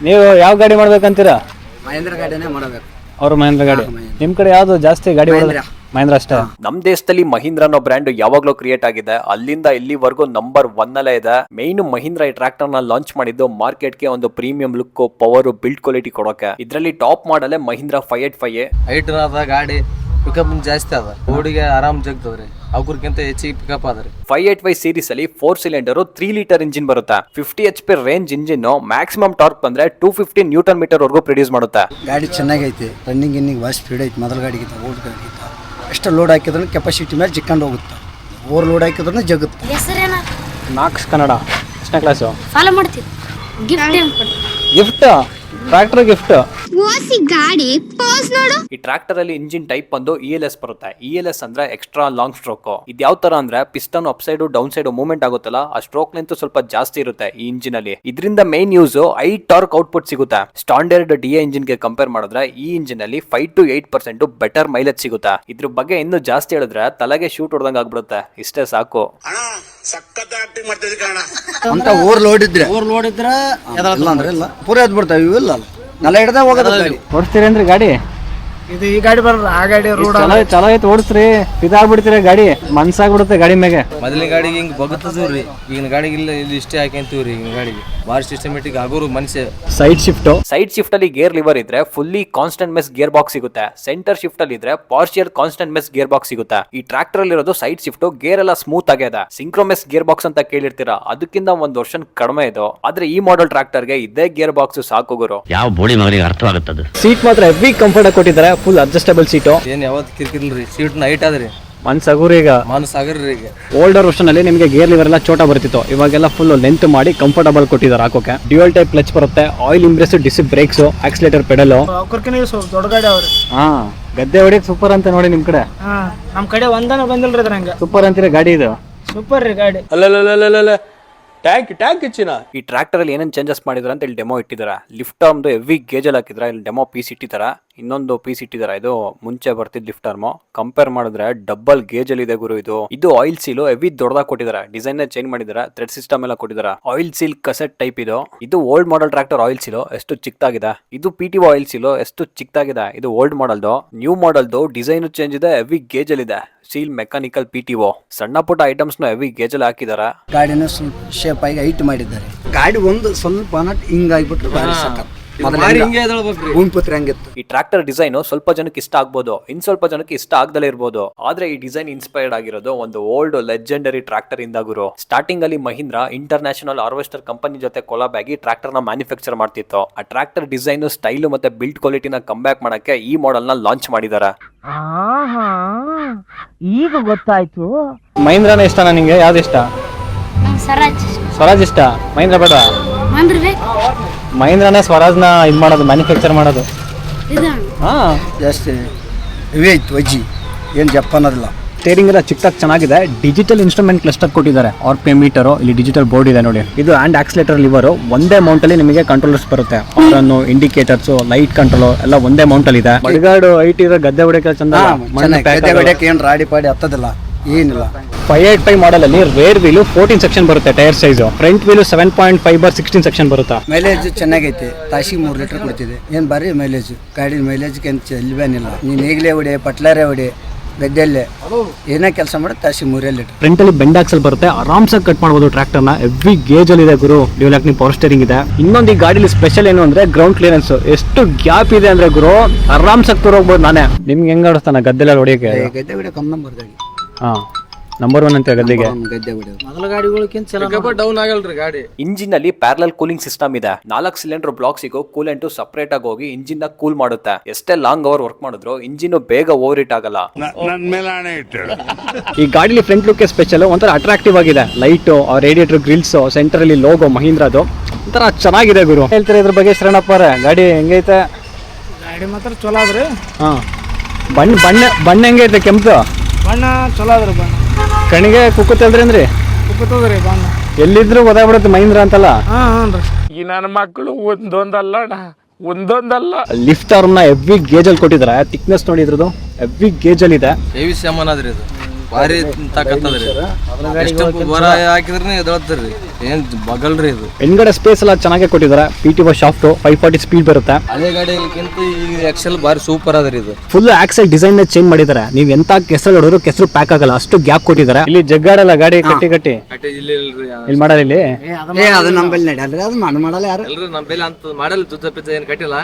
ನೀವು ಯಾವ ಗಾಡಿ ಮಾಡ್ಬೇಕಂತೀರಾ? ಮಹೇಂದ್ರ ಗಾಡಿನೇ ಮಾಡಬೇಕು. ಅವ್ರ ಮಹೇಂದ್ರ ಗಾಡಿ. ನಿಮ್ ಕಡೆ ಯಾವ್ದು ಜಾಸ್ತಿ ಗಾಡಿ ಮಹೇಂದ್ರ ಅಷ್ಟೇ. ನಮ್ ದೇಶದಲ್ಲಿ ಮಹೀಂದ್ರ ಅನ್ನೋ ಬ್ರ್ಯಾಂಡ್ ಯಾವಾಗ್ಲೂ ಕ್ರಿಯೇಟ್ ಆಗಿದೆ. ಅಲ್ಲಿಂದ ಇಲ್ಲಿವರೆಗೂ ನಂಬರ್ 1 ಅಲ್ಲೇ ಇದೆ. ಮೇನ್ ಮಹೀಂದ್ರ ಈ ಟ್ರಾಕ್ಟರ್ ನ ಲಾಂಚ್ ಮಾಡಿದ್ದು ಮಾರ್ಕೆಟ್ಗೆ ಒಂದು premium look, power, build quality ಕೊಡೋಕೆ. ಇದರಲ್ಲಿ ಟಾಪ್ ಮಾಡಲ್ ಮಹೀಂದ್ರ 585. ಹೈಟ್ ಅದ ಗಾಡಿ, ಪಿಕಪ್ ಜಾಸ್ತಿ ಅದ, ರೋಡಿಗೆ ಆರಾಮ್ ಜಗ್ತದ್ರಿ. ಅವ್ರಿಗಿಂತ ಹೆಚ್ಚಿಗೆ ಪಿಕಪ್ ಅದ್ರಿ. 585 ಸೀರೀಸ್ ಅಲ್ಲಿ 4 ಸಿಲಿಂಡರ್ 3 ಲೀಟರ್ ಇಂಜಿನ್ ಬರುತ್ತೆ. 50 HP range engine, maximum torque ಬಂದ್ರೆ 250 ನ್ಯೂಟನ್ ಮೀಟರ್ ವರೆಗೂ ಪ್ರೊಡ್ಯೂಸ್ ಮಾಡುತ್ತೆ. ಗಾಡಿ ಚೆನ್ನಾಗೈತೆ, ರನ್ನಿಂಗ್ ಇನ್ನಿಂಗ್ ವಾಶ್ ಸ್ಪೀಡ್ ಐತೆ. ಮೊದಲ ಗಾಡಿಗಿಂತ ಓಲ್ಡ್ ಗಾಡಿಗಿಂತ ಎಷ್ಟು ಲೋಡ್ ಹಾಕಿದ್ರೆ ಕೆಪಾಸಿಟಿ ಮೇಲೆ ಚಿಕ್ಕಂಡು ಹೋಗುತ್ತೆ. ಓವರ್ ಲೋಡ್ ಹಾಕಿದ್ರೆ ಜಗುತ್ತೆ. ಮಾರ್ಕ್ಸ್ ಕನ್ನಡ ಎಷ್ಟನೇ ಕ್ಲಾಸು? ಫಾಲೋ ಮಾಡ್ತೀವಿ. Gift, tractor gift. ಗಾಡಿ ಪೋಸ್ ನೋಡು. ಈ ಟ್ರಾಕ್ಟರ್ ಅಲ್ಲಿ ಇಂಜಿನ್ ಟೈಪ್ ಬಂದು ELS ಬರುತ್ತೆ. ELS ಅಂದ್ರೆ ಎಕ್ಸ್ಟ್ರಾ ಲಾಂಗ್ ಸ್ಟ್ರೋಕ್. ಇದು ಯಾವ ತರ ಅಂದ್ರೆ piston up side down side movement ಆಗುತ್ತಲ್ಲ, ಆ ಸ್ಟ್ರೋಕ್ ಲೆಂತ್ ಸ್ವಲ್ಪ ಜಾಸ್ತಿ ಇರುತ್ತೆ ಈ ಇಂಜಿನ್ ಅಲ್ಲಿ. ಇದರಿಂದ main use high torque output ಸಿಗುತ್ತೆ. ಸ್ಟ್ಯಾಂಡರ್ಡ್ DA ಇಂಜಿನ್ ಗೆ ಕಂಪೇರ್ ಮಾಡಿದ್ರೆ ಈ ಇಂಜಿನ್ ಅಲ್ಲಿ 5 to 8% ಬೆಟರ್ ಮೈಲೇಜ್ ಸಿಗುತ್ತೆ. ಇದ್ರ ಬಗ್ಗೆ ಇನ್ನೂ ಜಾಸ್ತಿ ಹೇಳಿದ್ರೆ ತಲೆಗೆ ಶೂಟ್ ಹೊಡೆದಂಗ ಆಗ್ಬಿಡುತ್ತೆ. ಇಷ್ಟೇ ಸಾಕು. ಅಂತ ಓವರ್ ಲೋಡ್ ಇದ್ರೆ ಇಲ್ಲ ಅಂದ್ರೆ ಇಲ್ಲ, ಪೂರ ಎದ್ ಬಿಡ್ತಾವೆ. ಇವೆಲ್ಲ ನೆಲ ಹಿಡ್ದ ಹೋಗೋದು ಗಾಡಿ. ಓಡಿಸ್ತೀರಿ ಅಂದ್ರೆ ಗಾಡಿ ಇದು ಈ ಗಾಡಿ ಬರಲ್ಲ, ಆ ಗಾಡಿ ರೋಡ್ ಚಲೋ ಐತೆ ಓಡಿಸ್ರಿ. ಇದಾಗ್ಬಿಡ್ತೀರಿ ಗಾಡಿ, ಮನ್ಸಾಗ್ಬಿಡುತ್ತೆ ಗಾಡಿ ಮ್ಯಾಗೆ. ಮೊದಲಿನ ಗಾಡಿಗೆ ಹಿಂಗ್ ಬಗ್ತದ್ರಿ, ಈಗಿನ ಗಾಡಿಗೆ ಇಲ್ಲ ಇಲ್ಲಿ ಇಷ್ಟೇ ಹಾಕ್ಯಂತೀವ್ರಿ. ಈಗಿನ ಗಾಡಿಗೆ ಬಾರಿ ಸಿಸ್ಟಮೆಟಿಕ್ ಆಗೋರು ಮನುಷ್ಯ. ಸೈಡ್ ಶಿಫ್ಟ್ ಅಲ್ಲಿ ಗೇರ್ ಲಿವರ್ ಇದ್ರೆ fully constant mesh gear box ಸಿಗುತ್ತೆ. ಸೆಂಟರ್ ಶಿಫ್ಟ್ ಅಲ್ಲಿ ಇದ್ರೆ partial constant mesh gear box ಸಿಗುತ್ತೆ. ಈ ಟ್ರಾಕ್ಟರ್ ಅಲ್ಲಿ ಇರೋದು ಸೈಡ್ ಶಿಫ್ಟ್. ಗೇರ್ ಎಲ್ಲ ಸ್ಮೂತ್ ಆಗ್ಯದ. ಸಿಂಕ್ರೋಮೆಸ್ ಗೇರ್ ಬಾಕ್ಸ್ ಅಂತ ಕೇಳಿರ್ತೀರಾ, ಅದಕ್ಕಿಂತ 1 ವರ್ಷ ಕಡಿಮೆ ಇದು. ಆದ್ರೆ ಈ ಮಾಡೆಲ್ ಟ್ರಾಕ್ಟರ್ ಗೆ ಇದೇ ಗೇರ್ ಬಾಕ್ಸ್ ಸಾಕು ಗುರು. ಯಾವ ಬೋಳಿ ಮಗನಿಗೆ ಅರ್ಥವಾಗುತ್ತದೆ. ಸೀಟ್ ಮಾತ್ರ ಹೆವಿ ಕಂಫರ್ಟ್ ಕೊಟ್ಟಿದ್ದಾರೆ. Full adjustable seat. ಏನ್ ಯಾವತ್ತು ಕಿರ್ಕಿಲ್ರಿ, ಸೀಟ್ ಹೈಟ್ ಆದ್ರಿ. ಮನ್ಸಾಗುರು ಈಗ ಮನಸ್ಸಾಗ್ರಿ. ಈಗ ಓಲ್ಡರ್ ವರ್ಷನ್ ಅಲ್ಲಿ ನಿಮಗೆ ಗೇರ್ ಲಿವರ್ ಎಲ್ಲ ಚೋಟ ಬರ್ತಿತ್ತು. ಇವಾಗೆಲ್ಲ ಫುಲ್ ಲೆಂತ್ ಮಾಡಿ ಕಂಫರ್ಟಬಲ್ ಕೊಟ್ಟಿದ್ದಾರೆ ಹಾಕೋಕೆ. ಡ್ಯುಯಲ್ ಟೈಪ್ ಕ್ಲಚ್ ಬರುತ್ತೆ, ಆಯಿಲ್ ಇಂಪ್ರೆಸ್, ಡಿಸ್ ಬ್ರೇಕ್ಸ್, ಆಕ್ಸಿಲೇಟರ್ ಪೆಡಲ್. ದೊಡ್ಡ ಗಾಡಿ ಅವ್ರಿ. ಹಾ, ಗದ್ದೆ ಹೊಡಿಯಕ್ ಸೂಪರ್ ಅಂತ ನೋಡಿ ನಿಮ್ ಕಡೆ. ನಮ್ ಕಡೆ ಒಂದನ ಬಂದಿಲ್ರಿ ಅದ್ರಂಗ. ಸೂಪರ್ ಅಂತೀರ ಗಾಡಿ ಇದು. ಸೂಪರ್ ರೀ ಗಾಡಿ. ಈ ಟ್ರಾಕ್ಟರ್ ಅಲ್ಲಿ ಏನೇನ್ ಚೇಂಜಸ್ ಮಾಡಿದಾರೆ ಅಂತ ಇಲ್ಲಿ ಡೆಮೋ ಇಟ್ಟಿದ್ದಾರೆ. ಲಿಫ್ಟ್ ಆರ್ಮ್ ಹೆವಿ ಗೇಜ್ ಅಲ್ಲಿ ಹಾಕಿದ್ರೆ ಇಲ್ಲಿ ಡೆಮೋ ಪೀಸ್ ಇಟ್ಟಿದಾರ. ಇನ್ನೊಂದು ಪೀಸ್ ಇಟ್ಟಿದ್ದಾರೆ. ಇದು ಮುಂಚೆ ಬರ್ತಿದ್ ಲಿಫ್ಟ್ ಆರ್ಮ್ ಕಂಪೇರ್ ಮಾಡಿದ್ರೆ ಡಬಲ್ ಗೇಜ್ ಅಲ್ಲಿ ಇದೆ ಗುರು. ಇದು ಆಯಿಲ್ ಸೀಲ್ ಹೆವಿ ದೊಡ್ಡದಾಗಿ ಕೊಟ್ಟಿದ್ದಾರೆ. ಡಿಸೈನ್ ಚೇಂಜ್ ಮಾಡಿದ್ದಾರೆ. ಥ್ರೆಡ್ ಸಿಸ್ಟಮ್ ಎಲ್ಲ ಕೊಟ್ಟಿದ್ದಾರೆ. ಆಯಿಲ್ ಸೀಲ್ ಕಸೆಟ್ ಟೈಪ್ ಇದು old model tractor oil seal ಎಷ್ಟು ಚಿಕ್ಕದಾಗಿದೆ. ಇದು PTO ಆಯಿಲ್ ಸೀಲ್ ಎಷ್ಟು ಚಿಕ್ಕದಾಗಿದೆ. ಇದು ಓಲ್ಡ್ ಮಾಡೆಲ್ದು. ನ್ಯೂ ಮಾಡೆಲ್ದು ಡಿಸೈನ್ ಚೇಂಜ್ ಇದೆ, ಹೆವಿ ಗೇಜ್ ಅಲ್ಲಿ ಇದೆ. Seal mechanical PTO. ಸಣ್ಣ ಪುಟ್ಟ ಐಟಮ್ಸ್ ನ ಹೆವಿ ಗೇಜ್ ಅಲ್ಲಿ ಹಾಕಿದ್ದಾರೆ. ಗಾಡಿನ ಸ್ವಲ್ಪ ಶೇಪ್ ಆಗಿ ಹೈಟ್ ಮಾಡಿದ್ದಾರೆ. ಗಾಡಿ ಒಂದು ಸ್ವಲ್ಪ ಹಿಂಗಾಗ್ಬಿಟ್ರೆ ಭಾರಿ ಸಖತ್. ಭೂಮಿಪುತ್ರ ಹಂಗಿತ್ತು. ಈ ಟ್ರಾಕ್ಟರ್ ಡಿಸೈನ್ ಸ್ವಲ್ಪ ಜನಕ್ಕೆ ಇಷ್ಟ ಆಗ್ಬೋದು, ಇನ್ ಸ್ವಲ್ಪ ಜನಕ್ಕೆ ಇಷ್ಟ ಆಗದಲ್ಲೇ ಇರ್ಬೋದು. ಆದ್ರೆ ಈ ಡಿಸೈನ್ ಇನ್ಸ್ಪೈರ್ಡ್ ಆಗಿರೋದು ಒಂದು ಓಲ್ಡ್ ಲೆಜೆಂಡರಿ ಟ್ರಾಕ್ಟರ್ ಇಂದ ಗುರು. ಸ್ಟಾರ್ಟಿಂಗ್ ಅಲ್ಲಿ ಮಹೀಂದ್ರ ಇಂಟರ್ನ್ಯಾಷನಲ್ ಹಾರ್ವೆಸ್ಟರ್ ಕಂಪನಿ ಜೊತೆ ಕೊಲಾಬ್ ಆಗಿ ಟ್ರಾಕ್ಟರ್ ನ ಮ್ಯಾನುಫ್ಯಾಕ್ಚರ್ ಮಾಡ್ತಿತ್ತು. ಆ ಟ್ರಾಕ್ಟರ್ ಡಿಸೈನ್, ಸ್ಟೈಲ್ ಮತ್ತೆ ಬಿಲ್ಡ್ ಕ್ವಾಲಿಟಿನ ಕಮ್ ಬ್ಯಾಕ್ ಮಾಡಕ್ಕೆ ಈ ಮಾಡೆಲ್ ನ ಲಾಂಚ್ ಮಾಡಿದಾರೆ. ಈಗ ಗೊತ್ತಾಯ್ತು. ಮಹೀಂದ್ರನೇ ಇಷ್ಟನಾ ನಿಂಗೆ? ಯಾವ್ದು ಇಷ್ಟ? ಸ್ವರಾಜ್ ಇಷ್ಟ. ಮಹೀಂದ್ರ ಬೇಡ? ಮಹೀಂದ್ರನೇ ಸ್ವರಾಜ್ನ ಇದು ಮಾಡೋದು, ಮ್ಯಾನುಫ್ಯಾಕ್ಚರ್ ಮಾಡೋದು. ಹಾ, ಜಾಸ್ತಿ ಹೆವಿ ಐತು ವಜ್ಜಿ, ಏನು ಜಪ್ಪನ್ನೋದಿಲ್ಲ. ಸ್ಟೇರಿಂಗ್ ಎಲ್ಲ ಚಿಕ್ಕದಾಗಿ ಚೆನ್ನಾಗಿದೆ. ಡಿಜಿಟಲ್ ಇನ್ಸ್ಟ್ರೂಮೆಂಟ್ ಕ್ಲಸ್ಟರ್ ಕೊಟ್ಟಿದ್ದಾರೆ. RPM ಮೀಟರ್, ಇಲ್ಲಿ ಡಿಜಿಟಲ್ ಬೋರ್ಡ್ ಇದೆ ನೋಡಿ. ಇದು ಹ್ಯಾಂಡ್ ಆಕ್ಸಿಲೇಟರ್ ಲಿವರ್. ಒಂದೇ ಮೌಂಟ್ ಅಲ್ಲಿ ನಿಮಗೆ ಕಂಟ್ರೋಲರ್ಸ್ ಬರುತ್ತೆ. ಹಾರ್ನ್, ಇಂಡಿಕೇಟರ್ಸ್, ಲೈಟ್ ಕಂಟ್ರೋಲ್ ಎಲ್ಲ ಒಂದೇ ಮೌಂಟ್ ಅಲ್ಲಿ ಇದೆ. ಮಡಿಗಾಡು ಹೈಟ್ ಇರೋ ಗದ್ದೆ ಹೊಡೆಯಕ್ಕೆ ಚಂದ. ಏನು ರಾಡಿ ಪಾಡಿ ಹತ್ತದಿಲ್ಲ, ಏನಿಲ್ಲ. 585 ಮಾಡೆಲ್ ಅಲ್ಲಿ ರೇರ್ ವೀಲ್ 14 ಸೆಕ್ಷನ್ ಬರುತ್ತೆ. Tyre size. Front wheel 7.5/16 section ಬರುತ್ತೆ. ಮೈಲೇಜ್ ಚೆನ್ನಾಗೈತೆ. ತಾಸಿಗೆ 3 ಲೀಟರ್ ಕೊಡ್ತಿದೆ. ಏನು ಬಾರಿ ಮೈಲೇಜ್. ಗಾಡಿ ಮೈಲೇಜ್ಗೆ ಅಂತ ಎಲ್ಲಿಬೇನಿಲ್ಲ. ನೀನು ಈಗಲೇ ಹೊಡಿ, ಪಟ್ಲಾರೆ ಹೊಡಿ, ಗದ್ದೆಯಲ್ಲೇ ಏನೇ ಕೆಲಸ ಮಾಡಿ ತಾಸಿಗೆ 3 ಲೀಟರ್. ಫ್ರಂಟ್ ಅಲ್ಲಿ ಬೆಂಡ್ ಆಕ್ಸಲ್ ಬರುತ್ತೆ. ಆರಾಮ್ಸಾಗಿ ಕಟ್ ಮಾಡಬಹುದು ಟ್ರಾಕ್ಟರ್ ನ. ಹೆವಿ ಗೇಜ್ ಅಲ್ಲಿ ಇದೆ ಗುರು. ಡ್ಯೂಯಲ್ ಆಕ್ಟಿಂಗ್ ಪವರ್ ಸ್ಟೇರಿಂಗ್ ಇದೆ. ಇನ್ನೊಂದು ಈ ಗಾಡಿಲಿ ಸ್ಪೆಷಲ್ ಏನು ಅಂದ್ರೆ ಗ್ರೌಂಡ್ ಕ್ಲಿಯರೆನ್ಸ್. ಎಷ್ಟು ಗ್ಯಾಪ್ ಇದೆ ಅಂದ್ರೆ ಗುರು, ಆರಾಮ್ಸಾಗಿ ತರೋಗ್ಬೋದು. ನಾನೇ ನಿಮ್ಗೆ ಹೆಂಗ್ ಆಡಿಸ್ತಾನ ಗದ್ದೆಲ್ಲ ಹೊಡಿಯಕ್ಕೆ? ಗದ್ದೆ ಹೊಡಿ ಕಮ್ ನಂಬರ್ ಗಾಡಿ. ಹಾ, ನಂಬರ್ 1 ಅಂತ ಗದ್ದೆಗೆ. ಗದ್ದೆ ಹೊಡಿ ಮೊದಲ ಗಾಡಿಗಳಕ್ಕಿಂತ ಡೌನ್ ಆಗಲ್ರಿ ಗಾಡಿ. ಇಂಜಿನ್ ಅಲ್ಲಿ ಪ್ಯಾರಲಲ್ ಕೂಲಿಂಗ್ ಸಿಸ್ಟಮ್ ಇದೆ. 4 ಸಿಲಿಂಡರ್ ಬ್ಲಾಕ್ ಸಿಗೋ ಕೂಲೆಂಟ್ ಸಪರೇಟ್ ಆಗಿ ಹೋಗಿ ಇಂಜಿನ್ ನ ಕೂಲ್ ಮಾಡುತ್ತೆ. ಎಷ್ಟೇ ಲಾಂಗ್ ಅವರ್ ವರ್ಕ್ ಮಾಡಿದ್ರು ಇಂಜಿನ್ ಬೇಗ ಓವರ್ ಹೀಟ್ ಆಗಲ್ಲ. ಈ ಗಾಡಿಲಿ ಫ್ರಂಟ್ ಲುಕ್ ಸ್ಪೆಷಲ್, ಒಂಥರ ಅಟ್ರಾಕ್ಟಿವ್ ಆಗಿದೆ. ಲೈಟ್, ರೇಡಿಯೇಟರ್, ಗ್ರಿಲ್ಸ್, ಸೆಂಟರ್ ಅಲ್ಲಿ ಲೋಗೋ ಮಹೀಂದ್ರದು ಒಂಥರ ಚೆನ್ನಾಗಿದೆ ಗುರು. ಹೇಳ್ತಾರೆ ಇದ್ರ ಬಗ್ಗೆ ಶರಣಪ್ಪ ಗಾಡಿ ಹೆಂಗೈತೆ? ಗಾಡಿ ಮಾತ್ರ ಚಲೋ ಆದ್ರಿ. ಹಾ, ಬಣ್ಣ ಹೆಂಗೈತೆ? ಕೆಂಪು ಬಣ್ಣ ಚಲೋ ಆದ್ರಿ. ಬಣ್ಣ ಕಣಿಗೆ ಕುಕ್ಕುತ್ತಲ್ರಿ ಅಂದ್ರಿ? ಕುಕ್ಕುತ್ತದ್ರಿ ಬಣ್ಣ. ಎಲ್ಲಿದ್ರು ಗೊತ್ತಾಗ್ಬಿಡುತ್ತೆ ಮಹೀಂದ್ರ ಅಂತಲ್ಲ. ಈ ನನ್ನ ಮಕ್ಕಳು ಒಂದೊಂದಲ್ಲ. ಲಿಫ್ಟ್ ಆರ್ಮ್ ನ ಹೆವಿ ಗೇಜ್ ಅಲ್ಲಿ ಕೊಟ್ಟಿದ್ದಾರೆ. ಥಿಕ್ನೆಸ್ ನೋಡಿ ಇದ್ರದ್ದು ಹೆವಿ ಗೇಜ್ ಅಲ್ಲಿ ಇದೆ. ಹೆವಿ ಸಾಮಾನ್ ಆದ್ರಿ ಇದು. ಭಾರಿ ತಾಕತ್ತದ್ರಿ ಎಷ್ಟು ಬರ ಹಾಕಿದ್ರಿ ಎದಳತ್ತದ್ರಿ ಏನ್ ಬಗಲ್ರಿ ಇದು. ಹಿಂದ್ಗಡೆ ಸ್ಪೇಸ್ ಎಲ್ಲ ಚೆನ್ನಾಗಿ ಕೊಟ್ಟಿದ್ದಾರೆ. PTO ಶಾಫ್ಟ್ 540 ಸ್ಪೀಡ್ ಬರುತ್ತೆ. ಹಳೆ ಗಾಡಿಗಿಂತ ಈಗ ಎಕ್ಸೆಲ್ ಭಾರಿ ಸೂಪರ್ ಅದ್ರಿ ಇದು. ಫುಲ್ ಆಕ್ಸೆಲ್ ಡಿಸೈನ್ ಚೇಂಜ್ ಮಾಡಿದ್ದಾರೆ. ನೀವು ಎಂತ ಕೆಸರು ಹೊಡೆದ್ರು ಕೆಸರು ಪ್ಯಾಕ್ ಆಗಲ್ಲ, ಅಷ್ಟು ಗ್ಯಾಪ್ ಕೊಟ್ಟಿದ್ದಾರೆ. ಇಲ್ಲಿ ಜಗ್ಗಾಡಲ್ಲ ಗಾಡಿ ಕಟ್ಟಿ ಇಲ್ಲಿ ಮಾಡಲ್ಲ. ಇಲ್ಲಿ ಅದು ನಂಬಲ್ಲಿ ನಡೆಯಲ್ರಿ, ಅದು ಮಾಡಲ್ಲ ಯಾರು ಎಲ್ರು ನಮ್ಮ ಬೆಲೆ ಅಂತ ಮಾಡಲ್ಲ. ಜುದ್ದ ಪಿಜ್ಜ ಏನ್ ಕಟ್ಟಿಲ್ಲ.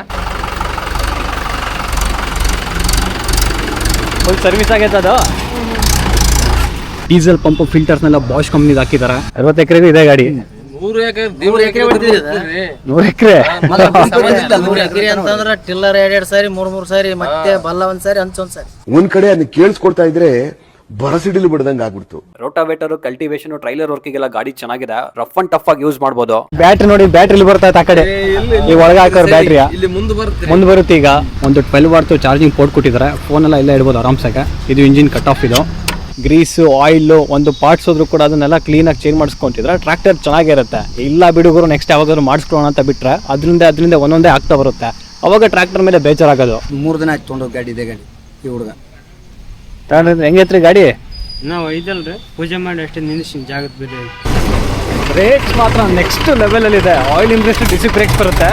ಫುಲ್ ಸರ್ವಿಸ್ ಆಗೈತೆ ಅದು. ಡೀಸೆಲ್ ಪಂಪ್ ಫಿಲ್ಟರ್ಸ್ನೆಲ್ಲ ಬಾಷ್ ಕಂಪ್ನಿದು ಹಾಕಿದ್ದಾರೆ. 60 ಎಕರೆಗೂ ಇದೆ ಗಾಡಿ. 100 ಎಕರೆ 100 ಎಕರೆ ಅಂತಂದ್ರೆ ಟಿಲ್ಲರ್ 2 ಸಾರಿ 3 ಸಾರಿ ಮತ್ತೆ ಬಲ್ಲ ಒಂದ್ ಸಾರಿ ಒಂದ್ ಸಾರಿ ಒಂದ್ ಕಡೆ ಅದನ್ನ ಕೇಳಿಸ್ಕೊಡ್ತಾ ಇದ್ರೆ ಬರಸಿಡಿಲು ಬಿಡದಂಗ ಆಗ್ಬಿಡ್ತು. ರೋಟಾವೇಟರ್, ಕಲ್ಟಿವೇಶನ್, ಟ್ರೈಲರ್ ವರ್ಕಿಗೆಲ್ಲ ಗಾಡಿ ಚೆನ್ನಾಗಿದೆ. ರಫ್ ಅಂಡ್ ಟಫ್ ಆಗಿ ಯೂಸ್ ಮಾಡಬಹುದು. ಬ್ಯಾಟ್ರಿ ನೋಡಿ, ಬ್ಯಾಟ್ರಿ ಬರ್ತಾ ಆ ಕಡೆ ಈ ಒಳಗೆ ಹಾಕೋರು ಬ್ಯಾಟ್ರಿಯ ಇಲ್ಲಿ ಮುಂದೆ ಬರುತ್ತೆ. ಮುಂದೆ ಬರುತ್ತೆ. ಈಗ ಒಂದು 12 ವಾಟ್ಸ್ ಚಾರ್ಜಿಂಗ್ ಪೋರ್ಟ್ ಕೊಟ್ಟಿದ್ದಾರೆ. ಫೋನ್ ಎಲ್ಲ ಇಡ್ಬೋದು ಆರಾಮ್ಸಾಗ. ಇದು ಇಂಜಿನ್ ಕಟ್ ಆಫ್. ಇದು ಗ್ರೀಸು, ಆಯಿಲ್, ಒಂದು ಪಾರ್ಟ್ಸ್ ಹೋದ್ರು ಕೂಡ ಅದನ್ನೆಲ್ಲ ಕ್ಲೀನಾಗಿ ಚೇಂಜ್ ಮಾಡಿಸ್ಕೊಂತಿದ್ರೆ ಟ್ರ್ಯಾಕ್ಟರ್ ಚೆನ್ನಾಗಿರುತ್ತೆ. ಇಲ್ಲ ಬಿಡುಗರು ನೆಕ್ಸ್ಟ್ ಯಾವಾಗಾದ್ರು ಮಾಡಿಸ್ಕೊಳ್ಳೋಣ ಅಂತ ಬಿಟ್ರೆ ಅದರಿಂದ ಒಂದೊಂದೇ ಆಗ್ತಾ ಬರುತ್ತೆ. ಅವಾಗ ಟ್ರ್ಯಾಕ್ಟರ್ ಮೇಲೆ ಬೇಜಾರಾಗೋದು. 3 ದಿನ ಆಯ್ತು ತೊಗೊಂಡೋಗಿ ಗಾಡಿ ಇದೆ ಗಾಡಿ ಈ ಹುಡುಗ. ಹೆಂಗೈತ್ರಿ ಗಾಡಿ? ನಾವು ಐದಲ್ರಿ ಪೂಜೆ ಮಾಡಿ ಅಷ್ಟೇ ನಿಲ್ಲಿಸಿ ಜಾಗದ ಬೇರೆ. ಬ್ರೇಕ್ಸ್ ಮಾತ್ರ ನೆಕ್ಸ್ಟ್ ಲೆವೆಲಲ್ಲಿ ಇದೆ. ಆಯಿಲ್ ಇಂಡಸ್ಟ್ರಿ ಡಿಸಿ ಬ್ರೇಕ್ಸ್ ಬರುತ್ತೆ,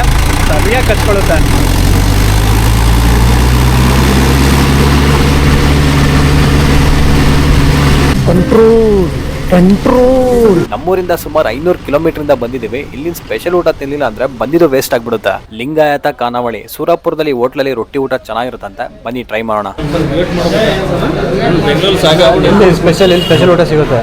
ಸರಿಯಾಗಿ ಕಚ್ಕೊಳ್ಳುತ್ತೆ. ಕಂಟ್ರೋಲ್. ನಮ್ಮೂರಿಂದ ಸುಮಾರು 500 ಕಿಲೋಮೀಟರ್ ಬಂದಿದ್ದೀವಿ. ಇಲ್ಲಿನ ಸ್ಪೆಷಲ್ ಊಟ ತಿನ್ಲಿಲ್ಲ ಅಂದ್ರೆ ಬಂದಿದ್ದು ವೇಸ್ಟ್ ಆಗ್ಬಿಡುತ್ತೆ. ಲಿಂಗಾಯತ ಖಾನಾವಳಿ ಸೂರಾಪುರದಲ್ಲಿ ಹೋಟ್ಲಲ್ಲಿ ರೊಟ್ಟಿ ಊಟ ಚೆನ್ನಾಗಿರುತ್ತಂತೆ. ಬನ್ನಿ ಟ್ರೈ ಮಾಡೋಣ. ಸ್ಪೆಷಲ್ ಊಟ ಸಿಗುತ್ತೆ.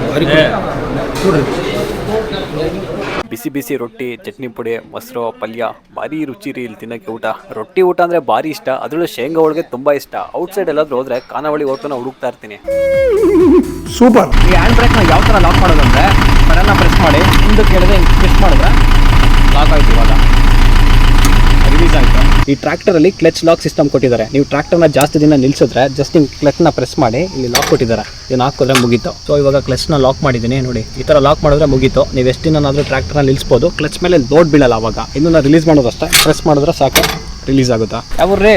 ಬಿಸಿ ಬಿಸಿ ರೊಟ್ಟಿ, ಚಟ್ನಿ ಪುಡಿ, ಮೊಸರು, ಪಲ್ಯ ಭಾರಿ ರುಚಿ ರೀ ಇಲ್ಲಿ ತಿನ್ನಕ್ಕೆ. ಊಟ ರೊಟ್ಟಿ ಊಟ ಅಂದ್ರೆ ಭಾರಿ ಇಷ್ಟ. ಅದರಲ್ಲೂ ಶೇಂಗಾ ಹೋಳಿಗೆ ತುಂಬಾ ಇಷ್ಟ. ಔಟ್ಸೈಡ್ ಎಲ್ಲಾದ್ರೂ ಹೋದ್ರೆ ಖಾನಾವಳಿ ಹೋಟ್ಲನ್ನ ಹುಡುಕ್ತಾ ಇರ್ತೀನಿ. ಸೂಪರ್. ಈ ಹ್ಯಾಂಡ್ ಬ್ರೇಕ್ನ ಯಾವ ಥರ ಲಾಕ್ ಮಾಡೋದು ಅಂದರೆ ಬಟನ್ನ ಪ್ರೆಸ್ ಮಾಡಿ ಹಿಂದೆ ಕೇಳಿದ್ರೆ ಪ್ರೆಸ್ ಮಾಡಿದ್ರೆ ಲಾಕ್ ಆಯ್ತು. ಇವಾಗ ರಿಲೀಸ್ ಆಯಿತು. ಈ ಟ್ರ್ಯಾಕ್ಟರಲ್ಲಿ ಕ್ಲಚ್ ಲಾಕ್ ಸಿಸ್ಟಮ್ ಕೊಟ್ಟಿದ್ದಾರೆ. ನೀವು ಟ್ರ್ಯಾಕ್ಟರ್ನ ಜಾಸ್ತಿ ದಿನ ನಿಲ್ಲಿಸಿದ್ರೆ ಜಸ್ಟ್ ಹಿಂಗೆ ಕ್ಲಚ್ನ ಪ್ರೆಸ್ ಮಾಡಿ ಇಲ್ಲಿ ಲಾಕ್ ಕೊಟ್ಟಿದ್ದಾರೆ. ಇದನ್ನು ಹಾಕಿದ್ರೆ ಮುಗೀತು. ಸೊ ಇವಾಗ ಕ್ಲಚ್ನ ಲಾಕ್ ಮಾಡಿದ್ದೀನಿ ನೋಡಿ. ಈ ಥರ ಲಾಕ್ ಮಾಡಿದ್ರೆ ಮುಗೀತು. ನೀವು ಎಷ್ಟು ದಿನಾದರೂ ಟ್ರ್ಯಾಕ್ಟರ್ನ ನಿಲ್ಲಿಸ್ಬೋದು. ಕ್ಲಚ್ ಮೇಲೆ ಲೋಡ್ ಬೀಳಲ್ಲ. ಅವಾಗ ಇದನ್ನು ರಿಲೀಸ್ ಮಾಡೋದು ಅಷ್ಟೇ. ಪ್ರೆಸ್ ಮಾಡಿದ್ರೆ ಸಾಕು, ರಿಲೀಸ್ ಆಗುತ್ತಾ. ಯಾವ ರೀ?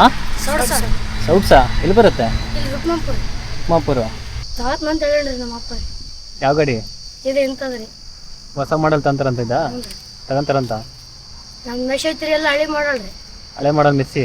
ಹಾಂ, ಸೌಟ್ಸಾ ಎಲ್ಲಿ ಬರುತ್ತೆ? ಉಪ್ಮಾಪುರ. ಯಾವ ಗಾಡಿ? ಹೊಸ ಮಾಡಲ್ ತಂತಾರಂತ ಇದ್ದ ತಗೊಂತಾರಂತ. ಹಳೆ ಮಾಡಲ್ ಮೆಸ್ಸಿ.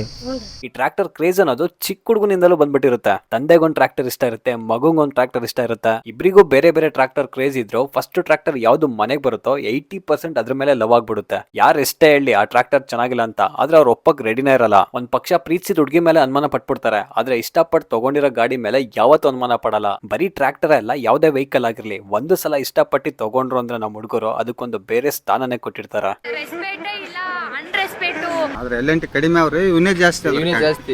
ಈ ಟ್ರ್ಯಾಕ್ಟರ್ ಕ್ರೇಜ್ ಅನ್ನೋದು ಚಿಕ್ಕ ಹುಡುಗನಿಂದಲೂ ಬಂದ್ಬಿಟ್ಟಿರುತ್ತೆ. ತಂದೆಗೊಂದು ಟ್ರ್ಯಾಕ್ಟರ್ ಇಷ್ಟ ಇರುತ್ತೆ, ಮಗುಗೊಂದು ಟ್ರ್ಯಾಕ್ಟರ್ ಇಷ್ಟ ಇರುತ್ತೆ. ಇಬ್ಬರಿಗೂ ಬೇರೆ ಬೇರೆ ಟ್ರ್ಯಾಕ್ಟರ್ ಕ್ರೇಜ್ ಇದ್ರು ಫಸ್ಟ್ ಟ್ರ್ಯಾಕ್ಟರ್ ಯಾವ್ದು ಮನೆಗೆ ಬರುತ್ತೋ 80% ಅದ್ರ ಮೇಲೆ ಲವ್ ಆಗ್ಬಿಡುತ್ತೆ. ಯಾರು ಎಷ್ಟೇ ಹೇಳಿ ಆ ಟ್ರ್ಯಾಕ್ಟರ್ ಚೆನ್ನಾಗಿಲ್ಲ ಅಂತ, ಆದ್ರೆ ಅವ್ರು ಒಪ್ಪಕ್ ರೆಡಿನೇ ಇರಲ್ಲ. ಒಂದ್ ಪಕ್ಷ ಪ್ರೀತಿಸಿದ ಹುಡುಗಿ ಮೇಲೆ ಅನುಮಾನ ಪಟ್ಬಿಡ್ತಾರೆ, ಆದ್ರೆ ಇಷ್ಟಪಟ್ಟು ತಗೊಂಡಿರೋ ಗಾಡಿ ಮೇಲೆ ಯಾವತ್ತೂ ಅನುಮಾನ ಪಡಲ್ಲ. ಬರೀ ಟ್ರ್ಯಾಕ್ಟರ್ ಅಲ್ಲ, ಯಾವ್ದೇ ವೆಹಿಕಲ್ ಆಗಿರ್ಲಿ ಒಂದು ಸಲ ಇಷ್ಟಪಟ್ಟು ತಗೊಂಡ್ರು ಅಂದ್ರೆ ನಮ್ಮ ಹುಡುಗರು ಅದಕ್ಕೊಂದು ಬೇರೆ ಸ್ಥಾನನೇ ಕೊಟ್ಟಿರ್ತಾರ. ಆದ್ರೆ LNT ಕಡಿಮೆ ಅವ್ರಿ, ಇವನೇ ಜಾಸ್ತಿ ಜಾಸ್ತಿ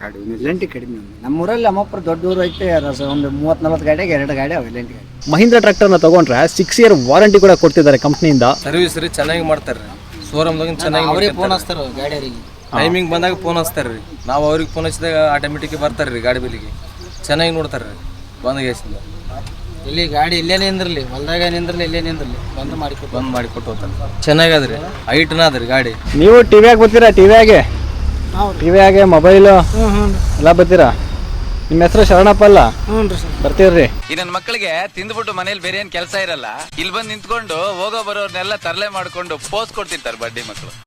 ಗಾಡಿ. LNT ಕಡಿಮೆ. ನಮ್ಮೂರಲ್ಲಿ ಅಮ್ಮಪ್ಪರ ದೊಡ್ಡ ಊರು ಐತೆ. ಒಂದು 30-40 ಗಾಡಿಗೆ 2 ಗಾಡಿ ಅವ LNT ಗಾಡಿ. ಮಹೀಂದ್ರ ಟ್ರ್ಯಾಕ್ಟರ್ನ ತಗೊಂಡ್ರೆ 6 ಇಯರ್ ವಾರಂಟಿ ಕೂಡ ಕೊಡ್ತಿದ್ದಾರೆ ಕಂಪ್ನಿಯಿಂದ. ಸರ್ವಿಸ್ ರೀ ಚೆನ್ನಾಗಿ ಮಾಡ್ತಾರ್ರಿ. ಶೋರೂಮ್ದಾಗ ಚೆನ್ನಾಗಿ ಫೋನ್ ಹಚ್ತಾರ ಗಾಡಿಯರಿಗೆ. ಟೈಮಿಂಗ್ ಬಂದಾಗ ಫೋನ್ ಹಚ್ತಾರ್ರಿ. ನಾವು ಅವ್ರಿಗೆ ಫೋನ್ ಹಚ್ಚಿದಾಗ ಆಟೋಮೆಟಿಕ್ ಬರ್ತಾರ್ರಿ ಗಾಡಿ ಬೆಲಿಗೆ. ಚೆನ್ನಾಗಿ ನೋಡ್ತಾರ್ರಿ ಬಂದಾಗಿಂದ. ಇಲ್ಲಿ ಗಾಡಿ ಇಲ್ಲೇ ನಿಂದ್ರಲಿ, ಹೊಲ್ದಾಗ ನಿಂದ್ರಲಿ, ಇಲ್ಲೇ ನಿಂದ್ರಲಿ, ಬಂದ್ ಮಾಡಿಕೊಟ್ಟು ಹೋಗ್ತಾರೆ. ಚೆನ್ನಾಗದ್ರಿ, ಹೈಟ್ನ ಅದ್ರಿ ಗಾಡಿ. ನೀವು ಟಿವಿಯಾಗ ಬರ್ತೀರಾ? ಟಿವಿಯಾಗೆ ಮೊಬೈಲು ಎಲ್ಲ ಬರ್ತೀರಾ? ನಿಮ್ಮ ಹೆಸರು ಶರಣಪ್ಪ ಅಲ್ಲ? ಬರ್ತೀರ್ರಿ. ಈ ನನ್ನ ಮಕ್ಕಳಿಗೆ ತಿಂದ್ಬಿಟ್ಟು ಮನೇಲಿ ಬೇರೆ ಏನ್ ಕೆಲಸ ಇರಲ್ಲ. ಇಲ್ಲಿ ಬಂದು ನಿಂತ್ಕೊಂಡು ಹೋಗೋ ಬರೋರ್ನೆಲ್ಲ ತರಲೆ ಮಾಡ್ಕೊಂಡು ಪೋಸ್ ಕೊಡ್ತಿರ್ತಾರೆ ಬಡ್ಡಿ ಮಕ್ಕಳು.